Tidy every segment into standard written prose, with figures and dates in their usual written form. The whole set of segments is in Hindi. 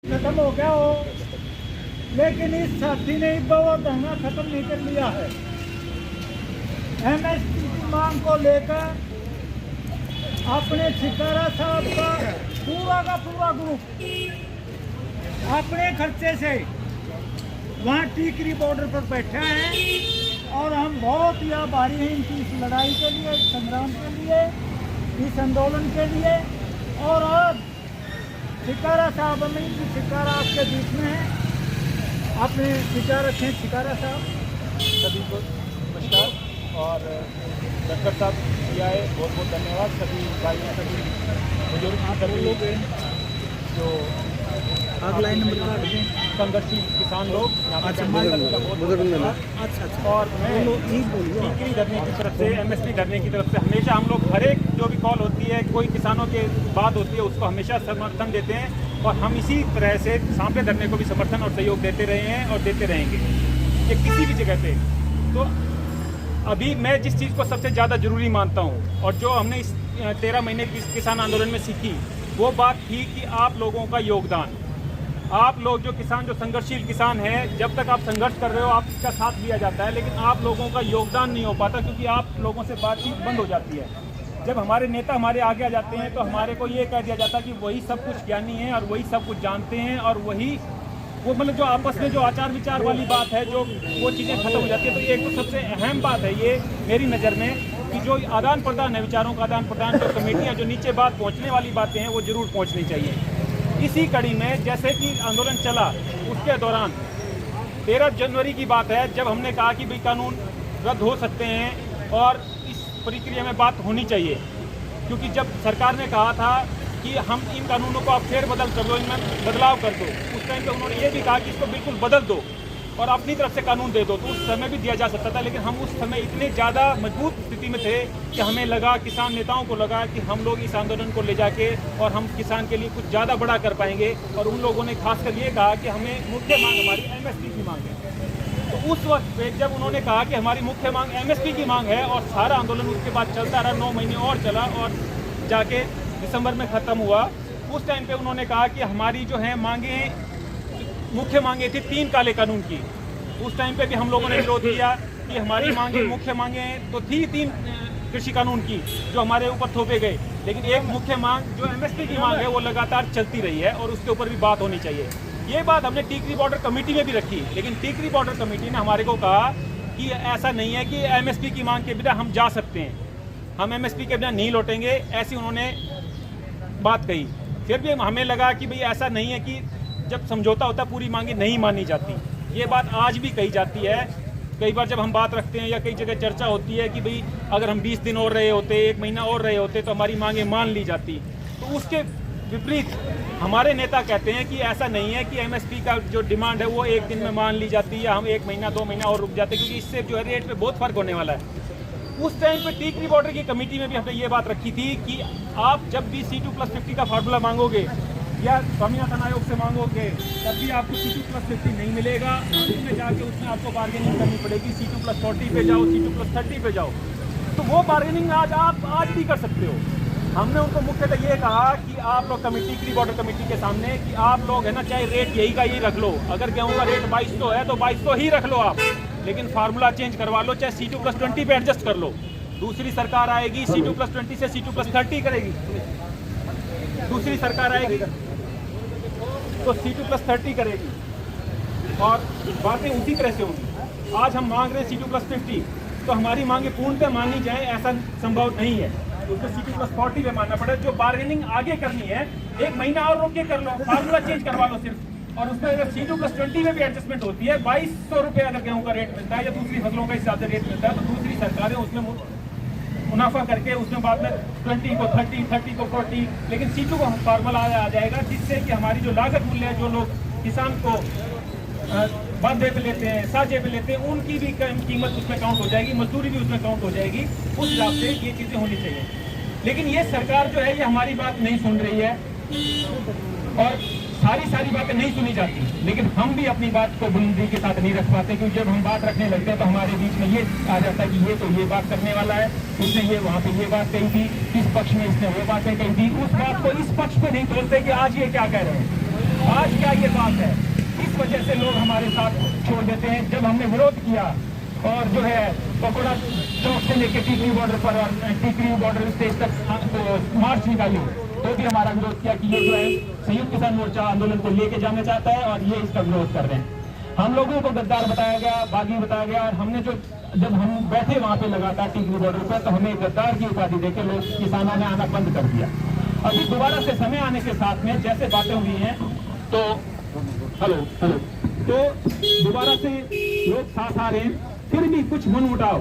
खत्म हो गया हो, लेकिन इस साथी ने वो धरना खत्म नहीं कर लिया है। एमएसपी की मांग को लेकर अपने छिकारा साहब का पूरा ग्रुप अपने खर्चे से वहाँ टीकरी बॉर्डर पर बैठा है और हम बहुत ही आभारी हैं इनकी इस लड़ाई के लिए, इस संग्राम के लिए, इस आंदोलन के लिए। और आज छिकारा साहब अमीर जी छिकारा आपके बीच में है, अपने विचार रखें छिकारा साहब। सभी को नमस्कार और डॉक्टर साहब जी आए, बहुत बहुत धन्यवाद। सभी भाइयों, सभी बुजुर्ग, सभी लोग जो अगला नंबर काट दें, संघर्षी किसान लोग यहाँ पर अच्छा, और मैं टीकरी धरने की तरफ से, एमएसपी धरने की तरफ से हमेशा हम लोग हर एक जो भी कॉल होती है, कोई किसानों की बात होती है, उसको हमेशा समर्थन देते हैं और हम इसी तरह से सांपले धरने को भी समर्थन और सहयोग देते रहे हैं और देते रहेंगे ये किसी भी जगह पे। तो अभी मैं जिस चीज़ को सबसे ज़्यादा ज़रूरी मानता हूँ और जो हमने इस 13 महीने की किसान आंदोलन में सीखी, वो बात थी कि आप लोगों का योगदान, आप लोग जो किसान, जो संघर्षशील किसान हैं, जब तक आप संघर्ष कर रहे हो आपका साथ लिया जाता है, लेकिन आप लोगों का योगदान नहीं हो पाता क्योंकि आप लोगों से बातचीत बंद हो जाती है। जब हमारे नेता हमारे आगे आ जाते हैं तो हमारे को ये कह दिया जाता है कि वही सब कुछ ज्ञानी है और वही सब कुछ जानते हैं और वही वो मतलब जो आपस में जो आचार विचार वाली बात है, जो वो चीज़ें खत्म हो जाती है। तो एक तो सबसे अहम बात है ये मेरी नज़र में कि जो आदान प्रदान है, विचारों का आदान प्रदान, जो कमेटियाँ जो नीचे बात पहुँचने वाली बातें हैं वो ज़रूर पहुँचनी चाहिए। इसी कड़ी में जैसे कि आंदोलन चला, उसके दौरान 13 जनवरी की बात है जब हमने कहा कि भाई कानून रद्द हो सकते हैं और इस प्रक्रिया में बात होनी चाहिए, क्योंकि जब सरकार ने कहा था कि हम इन कानूनों को आप फेरबदल कर दो, इनमें बदलाव कर दो, उस टाइम पे उन्होंने ये भी कहा कि इसको बिल्कुल बदल दो और अपनी तरफ से कानून दे दो। तो उस समय भी दिया जा सकता था, लेकिन हम उस समय इतने ज़्यादा मजबूत स्थिति में थे कि हमें लगा, किसान नेताओं को लगा कि हम लोग इस आंदोलन को ले जाके और हम किसान के लिए कुछ ज़्यादा बड़ा कर पाएंगे। और उन लोगों ने खासकर ये कहा कि हमें मुख्य मांग हमारी एमएसपी की मांग है। तो उस वक्त पे जब उन्होंने कहा कि हमारी मुख्य मांग एमएसपी की मांग है और सारा आंदोलन उसके बाद चलता रहा, 9 महीने और चला और जाके दिसंबर में ख़त्म हुआ। उस टाइम पे उन्होंने कहा कि हमारी जो है मांगे, मुख्य मांगे थी 3 काले कानून की। उस टाइम पे भी हम लोगों ने विरोध किया कि हमारी मांगे, मुख्य मांगे तो थी 3 कृषि कानून की जो हमारे ऊपर थोपे गए, लेकिन एक मुख्य मांग जो एमएसपी की मांग है वो लगातार चलती रही है और उसके ऊपर भी बात होनी चाहिए। ये बात हमने टीकरी बॉर्डर कमेटी में भी रखी, लेकिन टीकरी बॉर्डर कमेटी ने हमारे को कहा कि ऐसा नहीं है कि एमएसपी की मांग के बिना हम जा सकते हैं, हम एमएसपी के बिना नहीं लौटेंगे, ऐसी उन्होंने बात कही। फिर भी हमें लगा कि भाई ऐसा नहीं है कि जब समझौता होता पूरी मांगे नहीं मानी जाती। ये बात आज भी कही जाती है, कई बार जब हम बात रखते हैं या कई जगह चर्चा होती है कि भाई अगर हम 20 दिन और रहे होते, 1 महीना और रहे होते तो हमारी मांगे मान ली जाती। तो उसके विपरीत हमारे नेता कहते हैं कि ऐसा नहीं है कि एमएसपी का जो डिमांड है वो 1 दिन में मान ली जाती है, हम 1 महीना 2 महीना और रुक जाते, क्योंकि इससे जो है रेट पे बहुत फर्क होने वाला है। उस टाइम पे टीकरी बॉर्डर की कमेटी में भी हमने ये बात रखी थी कि आप जब भी C2+50 का फार्मूला मांगोगे या स्वामीनाथन आयोग से मांगोगे, तब भी आपको C2+50 नहीं मिलेगा। उसमें जाके उसमें आपको बार्गेनिंग करनी पड़ेगी, C2+40 पे जाओ, C2+30 पे जाओ। तो वो बार्गेनिंग आप आज भी कर सकते हो। हमने उनको मुख्यतः ये कहा कि आप लोग टीकरी बॉर्डर कमेटी के सामने कि आप लोग है ना, चाहे रेट यही का यही रख लो, अगर गेहूँ का रेट 2200 है तो 2200 ही रख लो आप, लेकिन फार्मूला चेंज करवा लो, चाहे C2+20 पे एडजस्ट कर लो। दूसरी सरकार आएगी C2+20 से C2+30 करेगी, दूसरी सरकार आएगी तो C2+30 करेगी और बातें उसी तरह से होंगी। आज हम मांग रहे हैं C2+50, तो हमारी मांगे पूर्णतः मानी जाए ऐसा संभव नहीं है, उसको C2+40 पे मानना पड़े। जो बार्गेनिंग आगे करनी है 1 महीना और रोक के कर लो, फार्मूला चेंज करवा लो सिर्फ। और उसमें अगर C2+20 में भी एडजस्टमेंट होती है, 2200 रुपये अगर गेहूँ का रेट मिलता है या दूसरी फसलों का हिसाब से रेट मिलता है, तो दूसरी सरकारें उसमें मुनाफा करके उसमें बाद में 20 को 30, 30 को 40, लेकिन C2 को फार्मूला आ जाएगा, जिससे कि हमारी जो लागत मूल्य है, जो लोग किसान को बांधे पे लेते हैं, साझे पे लेते हैं, उनकी भी कीमत उसमें काउंट हो जाएगी, मजदूरी भी उसमें काउंट हो जाएगी। उस हिसाब से ये चीज़ें होनी चाहिए। लेकिन ये सरकार जो है ये हमारी बात नहीं सुन रही है और सारी बातें नहीं सुनी जाती, लेकिन हम भी अपनी बात को बुलंदी के साथ नहीं रख पाते, क्योंकि जब हम बात रखने लगते हैं तो हमारे बीच में ये आ जाता है कि ये तो ये बात करने वाला है, उसने ये वहाँ पे ये बात कही थी, इस पक्ष में इसने वो बातें कही थी, उस बात को इस पक्ष पे नहीं तोड़ते कि आज ये क्या कह रहे हैं। आज क्या ये बात है, इस वजह से लोग हमारे साथ छोड़ देते हैं। जब हमने विरोध किया और जो है पकोड़ा चौक से लेकर टीकरी बॉर्डर पर और टीकरी बॉर्डर स्टेज तक मार्च निकाली, तो भी हमारा विरोध किया कि ये जो है संयुक्त किसान मोर्चा आंदोलन को लेके जाना चाहता है और ये इसका विरोध कर रहे हैं। हम लोगों को गद्दार बताया गया, बागी बताया गया, और हमने जब हम बैठे वहां पे लगातार टीकरी बॉर्डर पर, तो हमें गद्दार की उपाधि देकर लोग किसानों ने आना बंद कर दिया। अभी दोबारा से समय आने के साथ में जैसे बातें हुई हैं, तो हेलो तो दोबारा से लोग साथ आ रहे हैं, फिर भी कुछ मनमुटाव,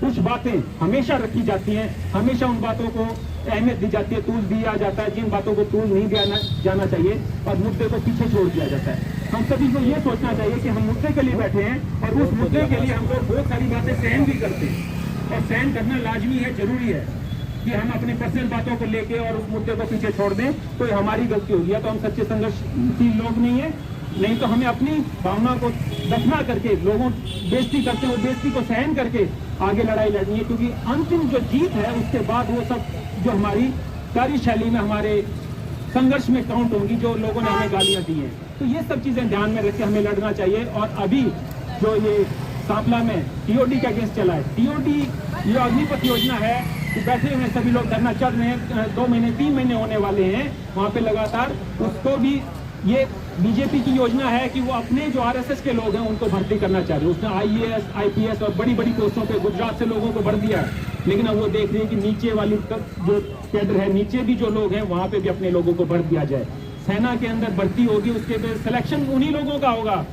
कुछ बातें हमेशा रखी जाती हैं, हमेशा उन बातों को अहमियत दी जाती है, तूल दिया जाता है जिन बातों को तूल नहीं दिया जाना चाहिए, और मुद्दे को पीछे छोड़ दिया जाता है। हम सभी को ये सोचना चाहिए कि हम मुद्दे के लिए बैठे हैं, और उस मुद्दे के लिए हम लोग बहुत सारी बातें सहन भी करते हैं, और सहन करना लाजमी है, जरूरी है कि हम अपनी पर्सनल बातों को लेके और उस मुद्दे को पीछे छोड़ दें। तो हमारी गलती होगी, या तो हम सच्चे संघर्षशील लोग नहीं है, नहीं तो हमें अपनी भावना को दफना करके लोगों बेइज्जती करते हुए बेइज्जती को सहन करके आगे लड़ाई लड़नी है, क्योंकि अंतिम जो जीत है उसके बाद वो सब जो हमारी कार्यशैली में हमारे संघर्ष में काउंट होंगी, जो लोगों ने हमें गालियां दी हैं। तो ये सब चीजें ध्यान में रख के हमें लड़ना चाहिए। और अभी जो ये सांपला में टीओडी का केस चला है, टीओडी ये अग्निपथ योजना है कि बैठे हुए सभी लोग धरना चल रहे हैं, 2 महीने 3 महीने होने वाले हैं वहाँ पे लगातार, उसको भी ये बीजेपी की योजना है कि वो अपने जो आरएसएस के लोग हैं उनको भर्ती करना चाह रहे हैं। उसने आईएएस, आईपीएस और बड़ी बड़ी पोस्टों पे गुजरात से लोगों को भर दिया है, लेकिन अब वो देख रहे हैं कि नीचे वाली जो कैडर है, नीचे भी जो लोग हैं वहाँ पे भी अपने लोगों को भर दिया जाए। सेना के अंदर भर्ती होगी, उसके बाद सिलेक्शन उन्हीं लोगों का होगा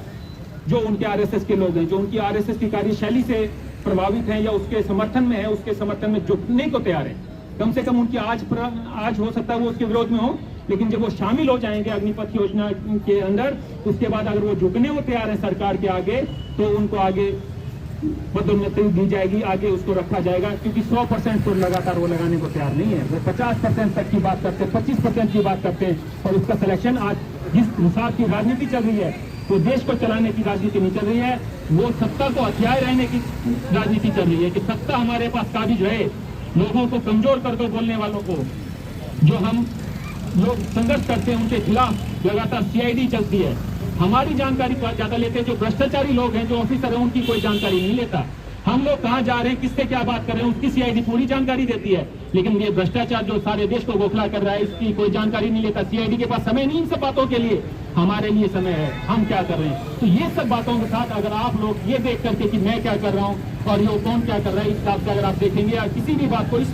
जो उनके आरएसएस के लोग हैं, जो उनकी आरएसएस की कार्यशैली से प्रभावित हैं या उसके समर्थन में है, उसके समर्थन में जुटने को तैयार है। कम से कम उनकी आज हो सकता है वो उसके विरोध में हो, लेकिन जब वो शामिल हो जाएंगे अग्निपथ योजना के अंदर, उसके बाद अगर वो झुकने को तैयार है सरकार के आगे, तो उनको आगे पदोन्नति दी जाएगी, आगे उसको रखा जाएगा। क्योंकि 100% तो लगातार वो लगाने को तैयार नहीं है, वो 50% तक की बात करते हैं, 25% की बात करते हैं। और उसका सिलेक्शन आज जिस हिसाब की राजनीति चल रही है, वो देश को चलाने की राजनीति नहीं चल रही है, वो सत्ता को हथियार रहने की राजनीति चल रही है कि सत्ता हमारे पास काबिज रहे, लोगों को कमजोर कर दो, बोलने वालों को। जो हम लोग संघर्ष करते हैं उनके खिलाफ लगातार सीआईडी चलती है, हमारी जानकारी ज्यादा लेते हैं। जो भ्रष्टाचारी लोग हैं, जो ऑफिसर हैं, उनकी कोई जानकारी नहीं लेता। हम लोग कहाँ जा रहे हैं, किससे क्या बात कर रहे हैं, उसकी सीआईडी पूरी जानकारी देती है, लेकिन ये भ्रष्टाचार जो सारे देश को गोखला कर रहा है, इसकी कोई जानकारी नहीं लेता। सीआईडी के पास समय नहीं इन सब बातों के लिए, हमारे लिए समय है, हम क्या कर रहे हैं। तो ये सब बातों के साथ अगर आप लोग ये देख करके कि मैं क्या कर रहा हूँ और ये कौन क्या कर रहा है, इस हिसाब से अगर आप देखेंगे या किसी भी बात को इस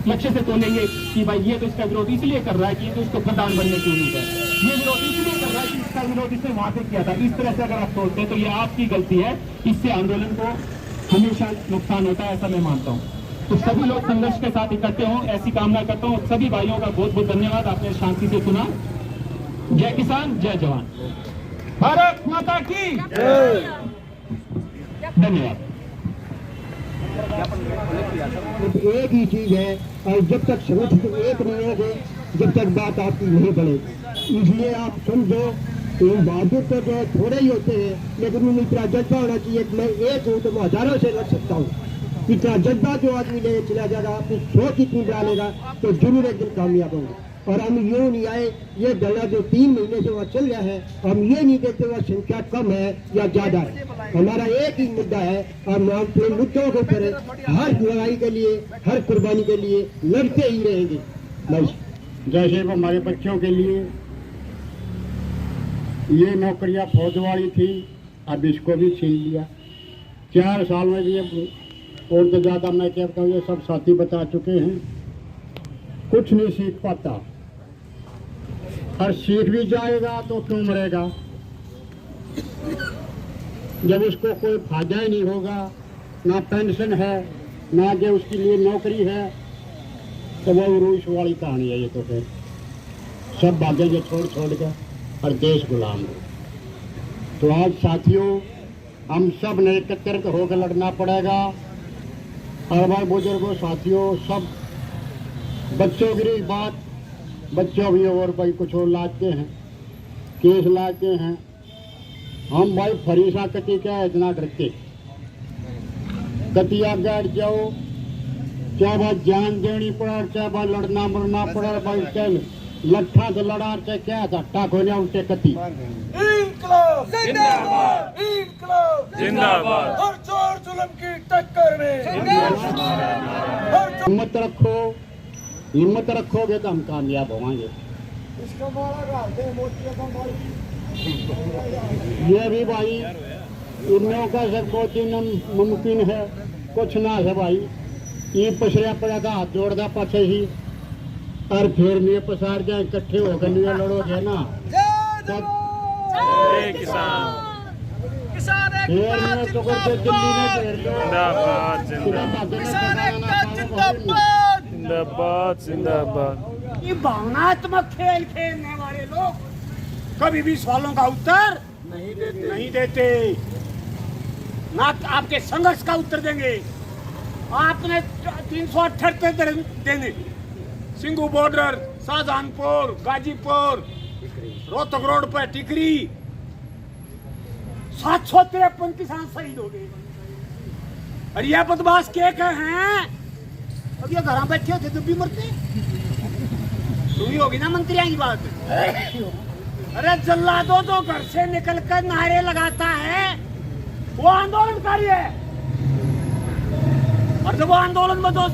लक्ष्य से तोलेंगे कि भाई ये तो इसका विरोध इसलिए कर रहा है कि ये तो इसको प्रधान बनने की उम्मीद है, ये विरोध इसलिए कर रहा है कि इसका विरोध इसने वहां पे किया था, इस तरह से अगर आप सोचते हैं तो ये आपकी गलती है। इससे आंदोलन को हमेशा नुकसान होता है, ऐसा मैं मानता हूँ। तो सभी लोग संघर्ष के साथ इकट्ठे हों, ऐसी कामना करता हूँ। सभी भाइयों का बहुत बहुत धन्यवाद, आपने शांति से सुना। जय किसान, जय जवान, भारत माता की धन्यवाद। एक ही चीज है, और जब तक संगठित एक नहीं होंगे, जब तक बात आपकी नहीं बढ़ेगी। इसलिए आप समझो, बहादुर तो जो थोड़े ही होते हैं, लेकिन उन्हें इतना जज्बा होना चाहिए कि मैं एक हूँ तो मैं हजारों से लड़ सकता हूँ। इतना जज्बा जो आदमी ले चला जाएगा, अपनी सोच इतनी डालेगा, तो जरूर एक दिन कामयाब होंगे। और हम यूँ नहीं आए, ये धरना जो 3 महीने से वहाँ चल रहा है, हम ये नहीं देखते वह संख्या कम है या ज्यादा है, हमारा एक ही मुद्दा है। और हम अपने मुद्दों के ऊपर हर लड़ाई के लिए, हर कुर्बानी के लिए लड़ते ही रहेंगे। जैसे हमारे बच्चों के लिए ये नौकरियां फौजवाड़ी थी, अब इसको भी छीन लिया। 4 साल में भी और तो ज़्यादा मैं कहता हूँ, ये सब साथी बता चुके हैं, कुछ नहीं सीख पाता। और सीख भी जाएगा तो क्यों मरेगा, जब उसको कोई फायदा ही नहीं होगा, ना पेंशन है, ना जो उसके लिए नौकरी है, तो वो रूस वाली कहानी है। ये तो फिर सब भागेंगे छोड़ के और देश गुलाम हो। तो आज साथियों, हम सब ने एकत्रित होकर लड़ना पड़ेगा। और भाई बुजुर्गों, साथियों, सब बच्चों की रही बात, बच्चों भी और भाई कुछ और लाते हैं, केस लाते हैं। हम भाई फरीसा कति क्या इतना करते, कतिया बैठ जाओ, चाहे बात जान देनी पड़ा, चाहे बात लड़ना मरना पड़ा, भाई चल लट्ठा तो लड़ार से क्या झट्टा को ना उल्टे कती इंकलाब जिंदाबाद, इंकलाब जिंदाबाद। हर जोर जुल्म की टक्कर में हिम्मत रखोगे तो हम कामयाब होंगे। इसका माला डालते हैं मोतियों का माला। ये भी भाई इन लोगों का सब बहुत ही मुमकिन है, कुछ ना है भाई। ये पछड़िया पड़ेगा हाथ जोड़दा पाछे ही और फिर नहीं पसार जाए इकट्ठे होकर नहीं लड़ोगे ना जय किसान, फिर नहीं तो करके दिल्ली में फिर जिंदाबाद जिंदाबाद जिंदाबाद जिंदाबाद। ये भावनात्मक खेल खेलने वाले लोग कभी भी सवालों का उत्तर नहीं देते, ना आपके संघर्ष का उत्तर देंगे। आपने 378 देने, सिंगू बॉर्डर, शाहजहानपुर, गाजीपुर, रोहतक रोड पर टिकरी 753 किसान शहीद हो गए। और यह बदमाश के हैं, अब ये घर बैठे होते तो भी मरते। सुनी होगी ना मंत्रियों की बात। अरे जल्लादों तो घर से निकलकर नारे लगाता है, वो आंदोलनकारी है। और जब वो आंदोलन में तो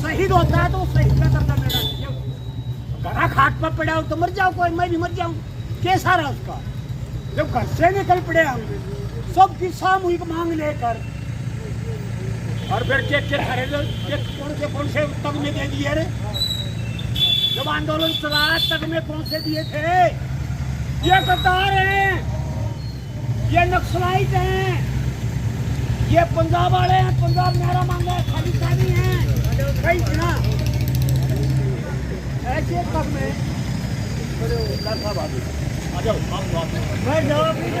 शहीद होता है तो शहीद का दर्जा मिलना चाहिए। घड़ा खाट पर पड़ा हो तो मर जाओ, कोई मैं भी मर जाऊं, कैसा रहा उसका। जब घर से निकल पड़े हम सबकी सामूहिक मांग लेकर, और फिर कौन से तक में दे दिए रे। जब आंदोलन चला तक में कौन से दिए थे। ये गद्दार हैं, ये नक्सलाइट हैं, ये पंजाब वाले हैं, पंजाब नारा मांगा है, खालिस्तानी हैं, कई ना ऐसे तक में। आ जाओ, मैं जवाब नहीं दे